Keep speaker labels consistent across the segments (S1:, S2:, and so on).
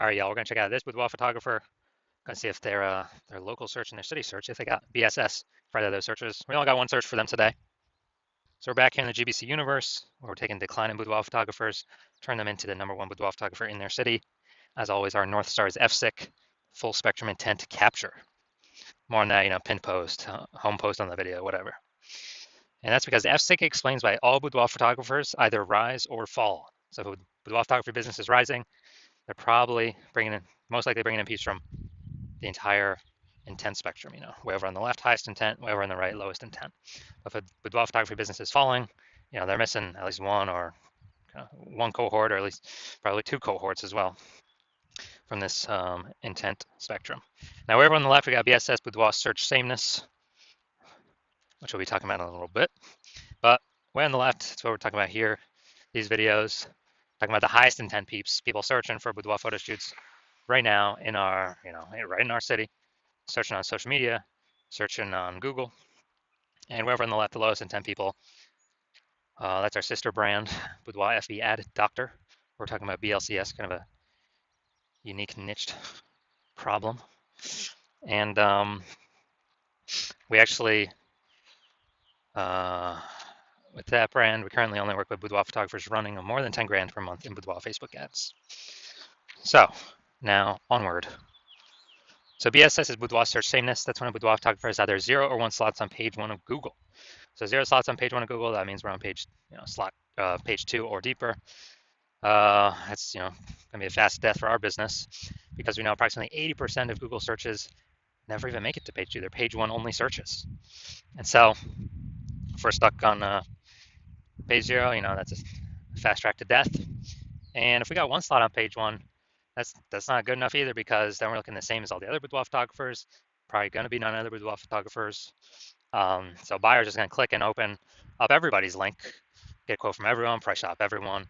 S1: All right, y'all, we're gonna check out this Boudoir photographer. Gonna see if their local search and their city search, if they got BSS for either of those searches. We only got one search for them today. So we're back here in the GBC universe, where we're taking declining boudoir photographers, turn them into the #1 boudoir photographer in their city. As always, our North Star is FSIC, full spectrum intent capture. More on that, pin post, home post on the video, whatever. And that's because FSIC explains why all boudoir photographers either rise or fall. So if boudoir photography business is rising, they're probably most likely bringing in peeps from the entire intent spectrum, wherever on the left, highest intent, wherever on the right, lowest intent. But if a boudoir photography business is falling, they're missing at least one cohort, or at least probably two cohorts as well from this intent spectrum. Now, wherever on the left, we got BSS, boudoir search sameness, which we'll be talking about in a little bit. But way on the left, that's what we're talking about here. These videos, talking about the highest intent peeps, people searching for boudoir photo shoots right now in our, right in our city, searching on social media, searching on Google, and wherever on the left, the lowest intent people. That's our sister brand, Boudoir FB Ad Doctor. We're talking about BLCS, kind of a unique niched problem. And we actually, with that brand, we currently only work with boudoir photographers running more than 10 grand per month in boudoir Facebook ads. So now onward. So BSS is boudoir search sameness. That's when a boudoir photographer has either 0 or 1 slots on page 1 of Google. So 0 slots on page 1 of Google, that means we're on page, page 2 or deeper. That's gonna be a fast death for our business, because we know approximately 80% of Google searches never even make it to page 2. They're page 1 only searches. And so if we're stuck on page 0, that's a fast track to death. And if we got 1 slot on page 1, that's not good enough either, because then we're looking the same as all the other boudoir photographers, probably going to be none other boudoir photographers. So buyers are just going to click and open up everybody's link, get a quote from everyone, price shop everyone.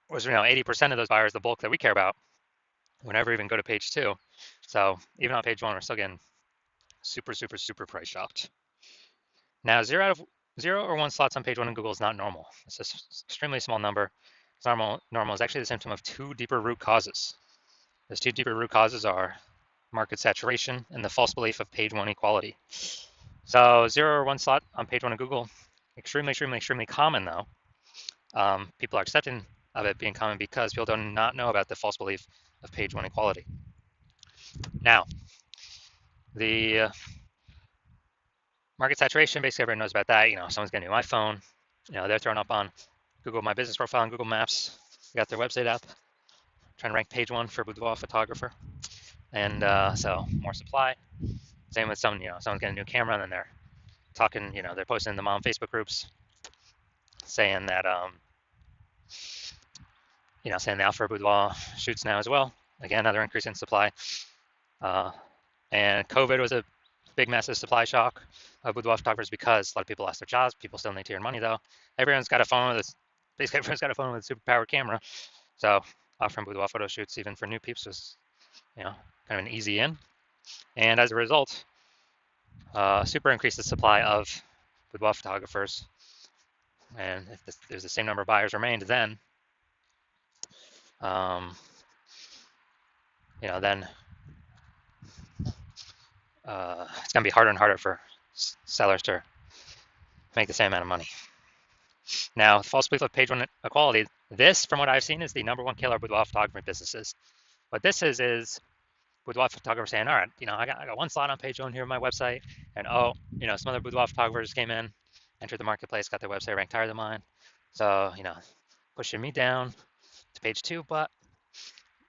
S1: Whereas 80% of those buyers, the bulk that we care about, would never even go to page 2. So even on page 1, we're still getting super, super, super price shopped. Now, 0 or 1 slots on page 1 in Google is not normal. It's an extremely small number. It's normal is actually the symptom of 2 deeper root causes. Those 2 deeper root causes are market saturation and the false belief of page 1 equality. So 0 or 1 slot on page 1 of Google, extremely, extremely, extremely common though. People are accepting of it being common because people do not know about the false belief of page 1 equality. Now, the market saturation, basically everyone knows about that. Someone's getting a new iPhone, they're throwing up on Google My Business profile and Google Maps. They got their website up, trying to rank page 1 for boudoir photographer. And so more supply. Same with someone's getting a new camera, and then they're talking, they're posting in the mom Facebook groups saying that, saying they offer boudoir shoots now as well. Again, another increase in supply. And COVID was a big, massive supply shock of boudoir photographers, because a lot of people lost their jobs. People still need to earn money though. Everyone's got a phone with basically everyone's got a phone with a super powered camera. So offering boudoir photo shoots even for new peeps was, kind of an easy in. And as a result, super increased the supply of boudoir photographers. And if there's the same number of buyers remained, then then it's going to be harder and harder for sellers to make the same amount of money. Now, false belief of page 1 equality, this, from what I've seen, is the #1 killer of boudoir photography businesses. What this is boudoir photographers saying, all right, I got 1 slot on page 1 here on my website, and some other boudoir photographers came in, entered the marketplace, got their website ranked higher than mine. So, pushing me down to page 2, but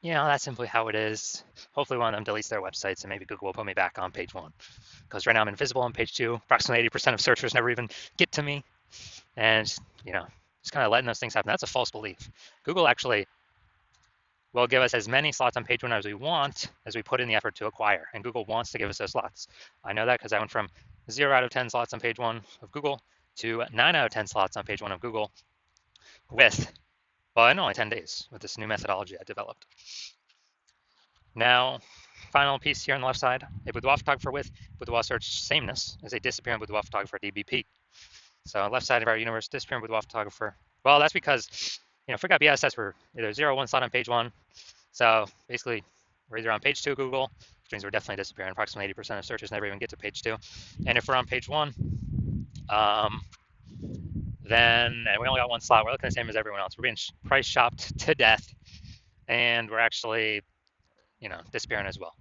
S1: that's simply how it is. Hopefully one of them deletes their websites, and maybe Google will put me back on page 1. Because right now I'm invisible on page 2. Approximately 80% of searchers never even get to me. And, just kind of letting those things happen. That's a false belief. Google actually will give us as many slots on page 1 as we want, as we put in the effort to acquire. And Google wants to give us those slots. I know that because I went from 0 out of 10 slots on page 1 of Google to 9 out of 10 slots on page 1 of Google in only 10 days with this new methodology I developed. Now, final piece here on the left side, a boudoir photographer with boudoir search sameness is a disappearing boudoir photographer, DBP. So left side of our universe, disappearing boudoir photographer. Well, that's because, if we got BSS, we're either 0 or 1 slot on page 1, So basically, we're either on page 2 of Google, which means we're definitely disappearing. Approximately 80% of searches never even get to page 2. And if we're on page 1, um, then and we only got one slot, we're looking the same as everyone else. We're being price shopped to death, and we're actually, disappearing as well.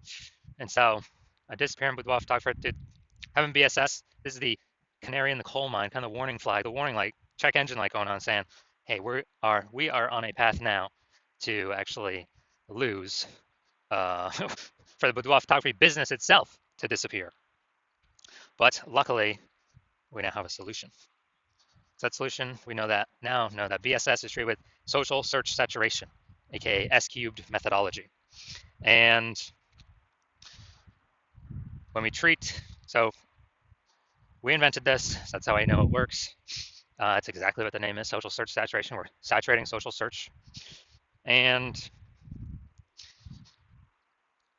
S1: And so, a disappearing boudoir photographer did having BSS. This is the canary in the coal mine, kind of warning flag, the warning light, check engine light going on, saying, "Hey, we are on a path now to actually lose for the boudoir photography business itself to disappear." But luckily, we now have a solution. So that solution, we know that BSS is treated with social search saturation, aka S cubed methodology. And when we treat, so we invented this, so that's how I know it works. It's exactly what the name is, social search saturation. We're saturating social search. And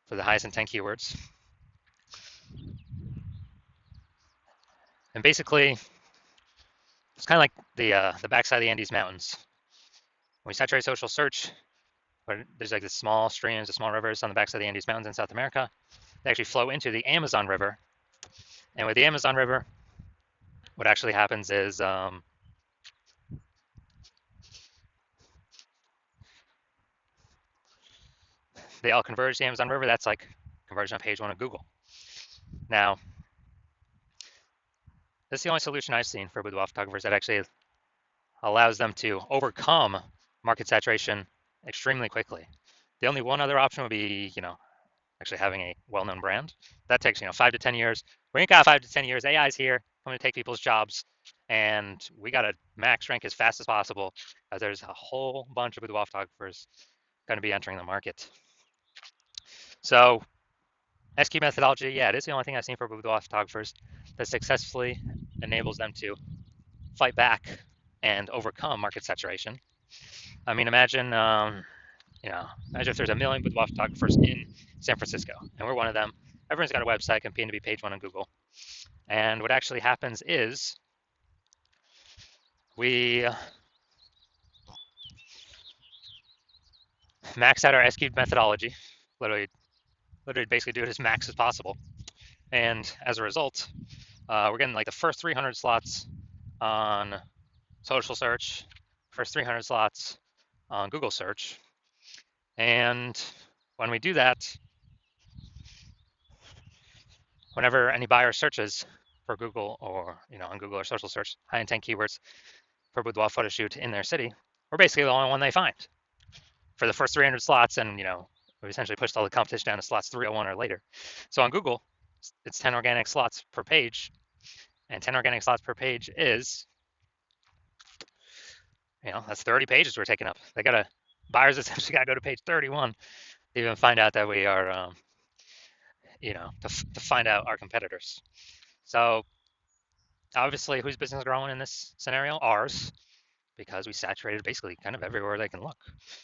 S1: for the highest intent keywords. And basically, it's kind of like the backside of the Andes Mountains. When we saturate social search, where there's like the small streams, the small rivers on the backside of the Andes Mountains in South America, they actually flow into the Amazon River. And with the Amazon River, what actually happens is they all converge to the Amazon River. That's like conversion on page 1 of Google. Now, this is the only solution I've seen for boudoir photographers that actually allows them to overcome market saturation extremely quickly. The only one other option would be, actually having a well-known brand. That takes, 5 to 10 years. We ain't got 5 to 10 years. AI is here. I'm going to take people's jobs, and we got to max rank as fast as possible, as there's a whole bunch of boudoir photographers going to be entering the market. So SQ methodology, yeah, it is the only thing I've seen for boudoir photographers that successfully enables them to fight back and overcome market saturation. I mean, imagine if there's a million boudoir photographers in San Francisco, and we're one of them. Everyone's got a website competing to be page 1 on Google. And what actually happens is we max out our SQ methodology, literally basically do it as max as possible. And as a result, we're getting like the first 300 slots on social search, first 300 slots on Google search. And when we do that, whenever any buyer searches for Google or, on Google or social search, high intent keywords for boudoir photo shoot in their city, we're basically the only one they find for the first 300 slots. And, we essentially pushed all the competition down to slots 301 or later. So on Google, it's 10 organic slots per page, and 10 organic slots per page is, that's 30 pages we're taking up. Buyers essentially got to go to page 31 to even find out that we are, to find out our competitors. So obviously, whose business is growing in this scenario? Ours, because we saturated basically kind of everywhere they can look.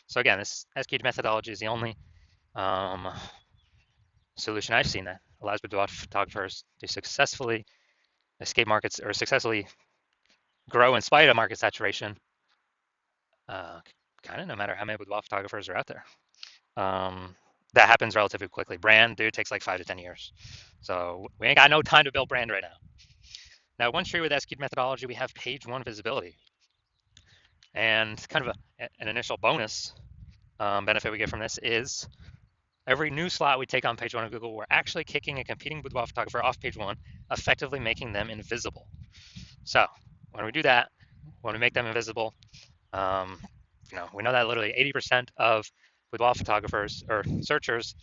S1: So again, this SQ methodology is the only solution I've seen that allows boudoir photographers to successfully escape markets or successfully grow in spite of market saturation, kind of no matter how many boudoir photographers are out there. That happens relatively quickly. Brand, dude, takes like 5 to 10 years. So we ain't got no time to build brand right now. Now, once you're with SQ methodology, we have page 1 visibility. And kind of an initial bonus benefit we get from this is every new slot we take on page 1 of Google, we're actually kicking a competing boudoir photographer off page 1, effectively making them invisible. So when we do that, when we make them invisible, we know that literally 80% of boudoir photographers or searchers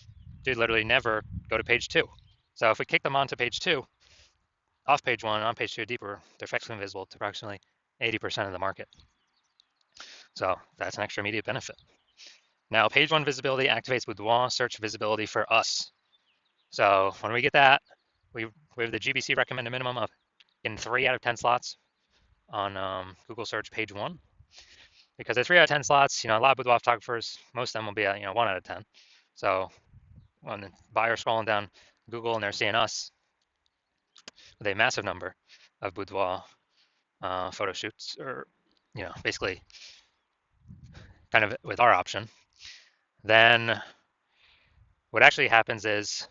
S1: do literally never go to page 2. So if we kick them onto page 2, off page 1, on page 2 deeper, they're effectively invisible to approximately 80% of the market. So that's an extra immediate benefit. Now, page 1 visibility activates boudoir search visibility for us. So when we get that, we have the GBC recommended minimum of in 3 out of 10 slots on Google search page 1. Because at 3 out of 10 slots, a lot of boudoir photographers, most of them will be at 1 out of 10. So when the buyer's scrolling down Google and they're seeing us with a massive number of boudoir photo shoots, or basically kind of with our option, then what actually happens is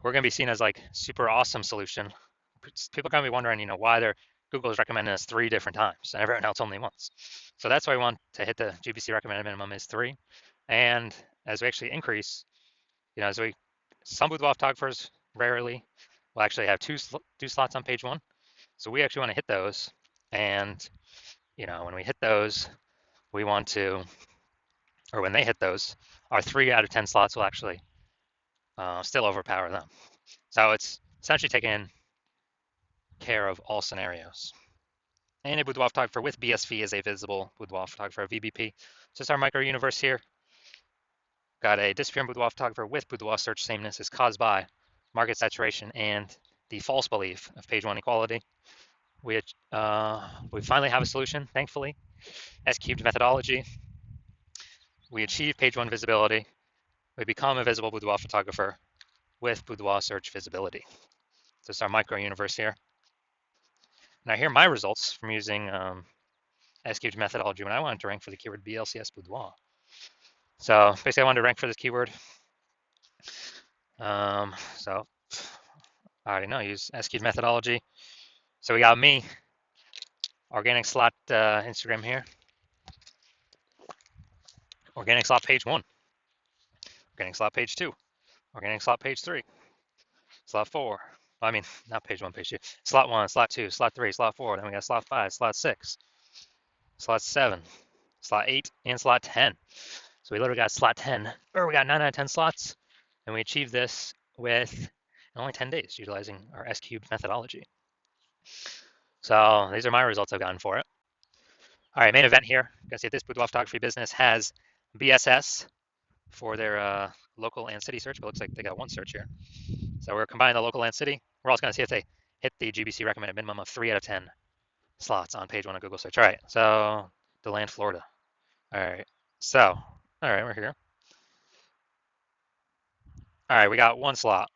S1: we're going to be seen as like super awesome solution. People are going to be wondering, why Google is recommending us 3 different times and everyone else only once. So that's why we want to hit the GBC recommended minimum is 3. And as we actually increase, some boudoir photographers rarely will actually have two slots on page 1. So we actually want to hit those. And, when we hit those, we want to, or when they hit those, our 3 out of 10 slots will actually still overpower them. So it's essentially taking care of all scenarios. And a boudoir photographer with BSV is a visible boudoir photographer, VBP. So it's our micro universe here. Got a disappearing boudoir photographer with boudoir search sameness is caused by market saturation and the false belief of page 1 equality. We finally have a solution, thankfully. S-cubed methodology. We achieve page 1 visibility. We become a visible boudoir photographer with boudoir search visibility. So it's our micro universe here. Now here are my results from using S-cubed methodology when I wanted to rank for the keyword BLCS boudoir. So basically I wanted to rank for this keyword. So I already know, use S-cubed methodology. So we got me, organic slot Instagram here, organic slot page 1, organic slot page 2, organic slot page 3, slot 4. I mean, not page 1, page 2. Slot 1, slot 2, slot 3, slot 4. Then we got slot 5, slot 6, slot 7, slot 8, and slot 10. So we literally got slot 10, or we got 9 out of 10 slots, and we achieved this with only 10 days utilizing our S-cubed methodology. So these are my results I've gotten for it. All right, main event here. You can see this boudoir photography business has BSS for their local and city search, but it looks like they got one search here. So we're combining the local and city. We're also going to see if they hit the GBC recommended minimum of 3 out of 10 slots on page 1 of Google search. All right, so DeLand, Florida. All right, so, all right, we're here. All right, we got 1 slot.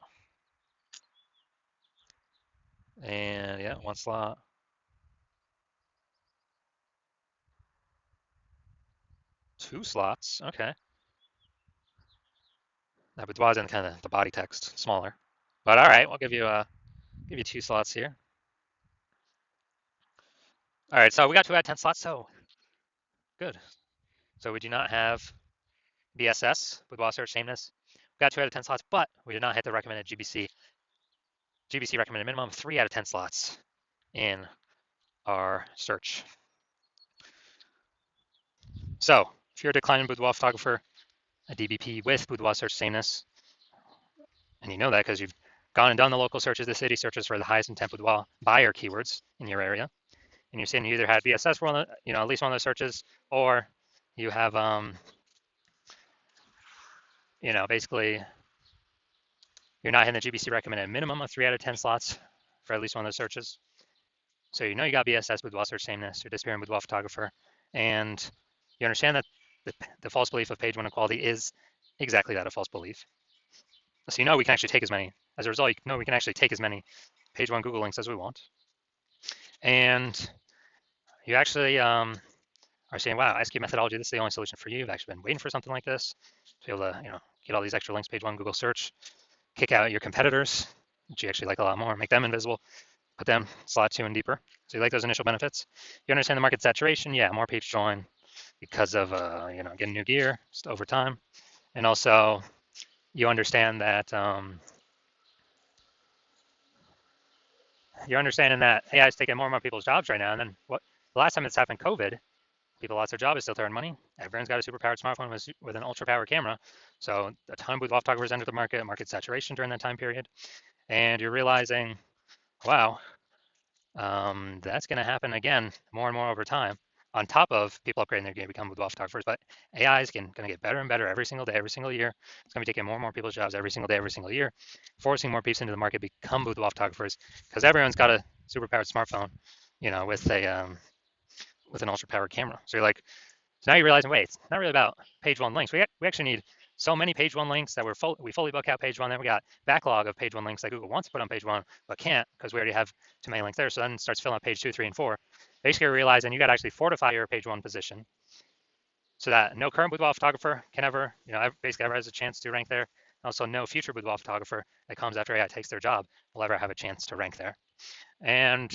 S1: And yeah, 1 slot. 2 slots, okay. Now boudoir's in kind of the body text, smaller. But all right, we'll give you 2 slots here. All right, so we got 2 out of 10 slots, so good. So we do not have BSS, boudoir search sameness. We got 2 out of 10 slots, but we did not hit the recommended GBC recommended minimum of 3 out of 10 slots in our search. So if you're a declining boudoir photographer, a DBP with boudoir search sameness, and you know that because you've gone and done the local searches, the city searches for the highest intent boudoir buyer keywords in your area, and you're saying you either had BSS for one, at least one of those searches, or you have, basically you're not hitting the GBC recommended minimum of 3 out of 10 slots for at least one of those searches. So you got BSS boudoir search sameness, you're disappearing boudoir photographer, and you understand that the false belief of page 1 equality is exactly that, a false belief. So we can actually take as many, as a result, we can actually take as many page 1 Google links as we want. And you actually are saying, wow, S-cubed methodology, this is the only solution for you. I've actually been waiting for something like this to be able to, get all these extra links, page 1 Google search, kick out your competitors, which you actually like a lot more, make them invisible, put them slot 2 and deeper. So you like those initial benefits. You understand the market saturation, yeah, more page join because of, getting new gear just over time. And also you understand that, you're understanding that AI is taking more and more people's jobs right now. And then the last time it's happened, COVID, people lost their job, is still to earn money. Everyone's got a superpowered smartphone with an ultra powered camera. So a ton of boudoir photographers entered the market saturation during that time period. And you're realizing, wow, that's going to happen again more and more over time. On top of people upgrading their gear to become boudoir photographers, but AI is going to get better and better every single day, every single year. It's going to be taking more and more people's jobs every single day, every single year, forcing more people into the market become boudoir photographers because everyone's got a superpowered smartphone, with an ultra powered camera. So you're like, so now you're realizing, wait, it's not really about page 1 links. We actually need so many page 1 links that we fully book out page 1. Then we got backlog of page 1 links that Google wants to put on page 1, but can't because we already have too many links there. So then it starts filling up page 2, 3, and 4. Basically, you're realizing you got to actually fortify your page 1 position so that no current boudoir photographer can ever, basically ever has a chance to rank there. Also, no future boudoir photographer that comes after AI takes their job will ever have a chance to rank there. And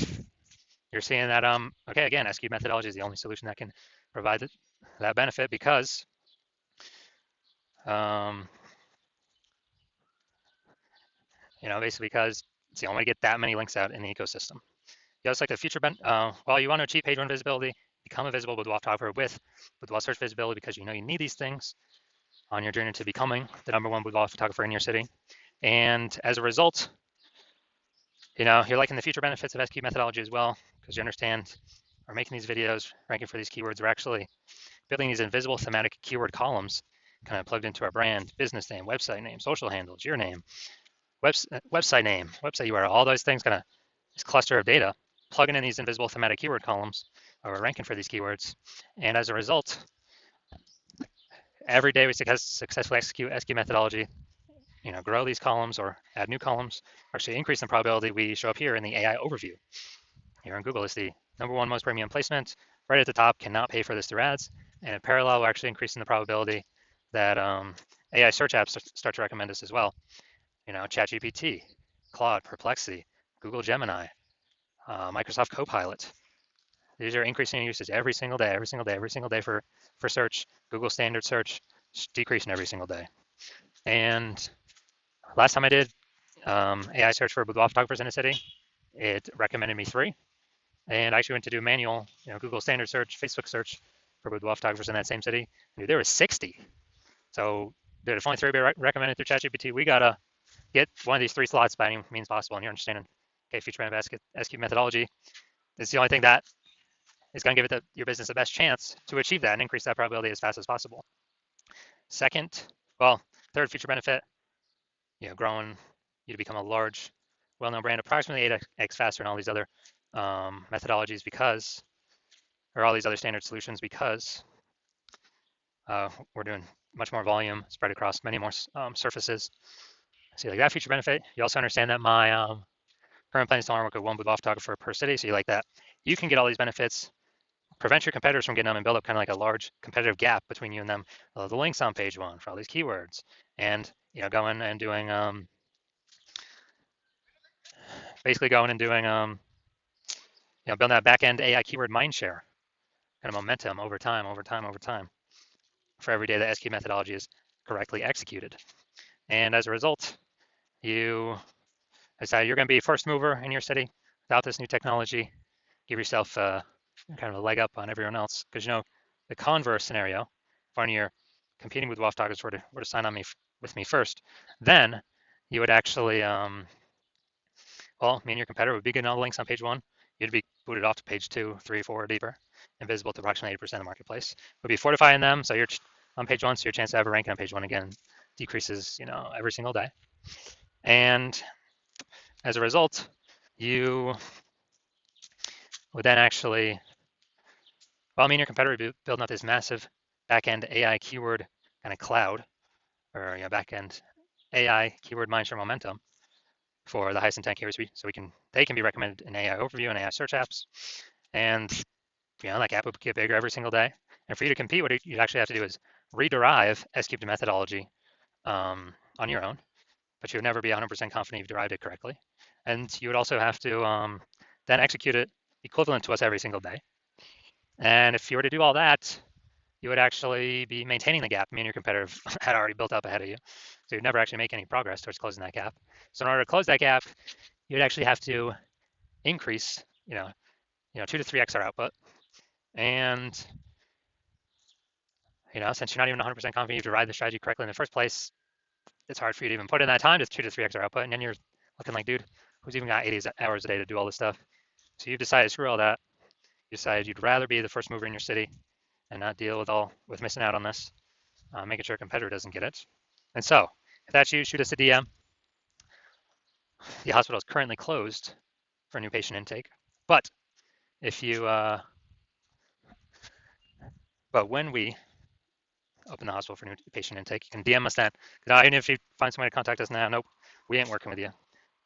S1: you're seeing that, okay, again, SQ methodology is the only solution that can provide that benefit because, um, basically because it's the only way to get that many links out in the ecosystem. You also like the future, well, you want to achieve page one visibility, become a visible boudoir photographer with boudoir search visibility because you need these things on your journey to becoming the #1 boudoir photographer in your city. And as a result, you're liking the future benefits of SQ methodology as well because you understand we're making these videos, ranking for these keywords. We're actually building these invisible thematic keyword columns kind of plugged into our brand, business name, website name, social handles, your name, website name, website URL, all those things, kind of this cluster of data, plugging in these invisible thematic keyword columns, or we're ranking for these keywords. And as a result, every day we successfully execute SQ methodology, grow these columns or add new columns, actually increase the probability we show up here in the AI overview. Here on Google is the #1 most premium placement. Right at the top, cannot pay for this through ads. And in parallel, we're actually increasing the probability that AI search apps start to recommend us as well. ChatGPT, Claude, Perplexity, Google Gemini, Microsoft Copilot. These are increasing in usage every single day for search. Google standard search decreasing every single day. And last time I did AI search for boudoir photographers in a city, it recommended me 3. And I actually went to do manual, Google standard search, Facebook search for boudoir photographers in that same city. Dude, there was 60. So dude, if only 3 be recommended through ChatGPT, we gotta get one of these 3 slots by any means possible. And you're understanding, okay, future SQ methodology is the only thing that is going to give your business the best chance to achieve that and increase that probability as fast as possible. Third feature benefit, growing you to become a large, well-known brand approximately 8x faster than all these other methodologies or all these other standard solutions because we're doing much more volume spread across many more surfaces. So you like that feature benefit. You also understand that my current plan is to only work with 1 boudoir photographer per city. So you like that. You can get all these benefits, prevent your competitors from getting them, and build up kind of like a large competitive gap between you and them. The links on page 1 for all these keywords, and going and doing building that back-end AI keyword mindshare kind of momentum over time for every day that SQ methodology is correctly executed. And as a result, you decide you're going to be a first mover in your city without this new technology. Give yourself kind of a leg up on everyone else because the converse scenario, if one of your competing with photographers were to sign on with me first, then you would actually me and your competitor would be getting all the links on page 1. You'd be booted off to page 2, 3, 4, deeper, invisible to approximately 80% of the marketplace. We'd be fortifying them, so you're on page 1, so your chance to ever rank on page 1 again decreases, every single day. And as a result, you would then actually, me and your competitor would be building up this massive back-end AI keyword kind of cloud, or back-end AI keyword mindshare momentum for the highest intent keywords, so they can be recommended in AI overview and AI search apps. And that gap would get bigger every single day. And for you to compete, what you actually have to do is rederive SQ methodology on your own, but you would never be 100% confident you've derived it correctly. And you would also have to then execute it equivalent to us every single day. And if you were to do all that, you would actually be maintaining the gap me and your competitor had already built up ahead of you. So you'd never actually make any progress towards closing that gap. So in order to close that gap, you'd actually have to increase, 2 to 3x our output. And, since you're not even 100% confident you've derived the strategy correctly in the first place, it's hard for you to even put in that time to 2 to 3x our output. And then you're looking like, dude, who's even got 80 hours a day to do all this stuff? So you've decided, screw all that. You decided you'd rather be the first mover in your city and not deal with missing out on this, making sure a competitor doesn't get it. And so, if that's you, shoot us a DM. The hospital is currently closed for new patient intake, but when we open the hospital for new patient intake, you can DM us then. Even if you find some way to contact us now, nope, we ain't working with you.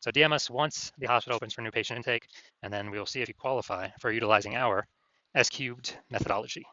S1: So DM us once the hospital opens for new patient intake, and then we will see if you qualify for utilizing our S-cubed methodology.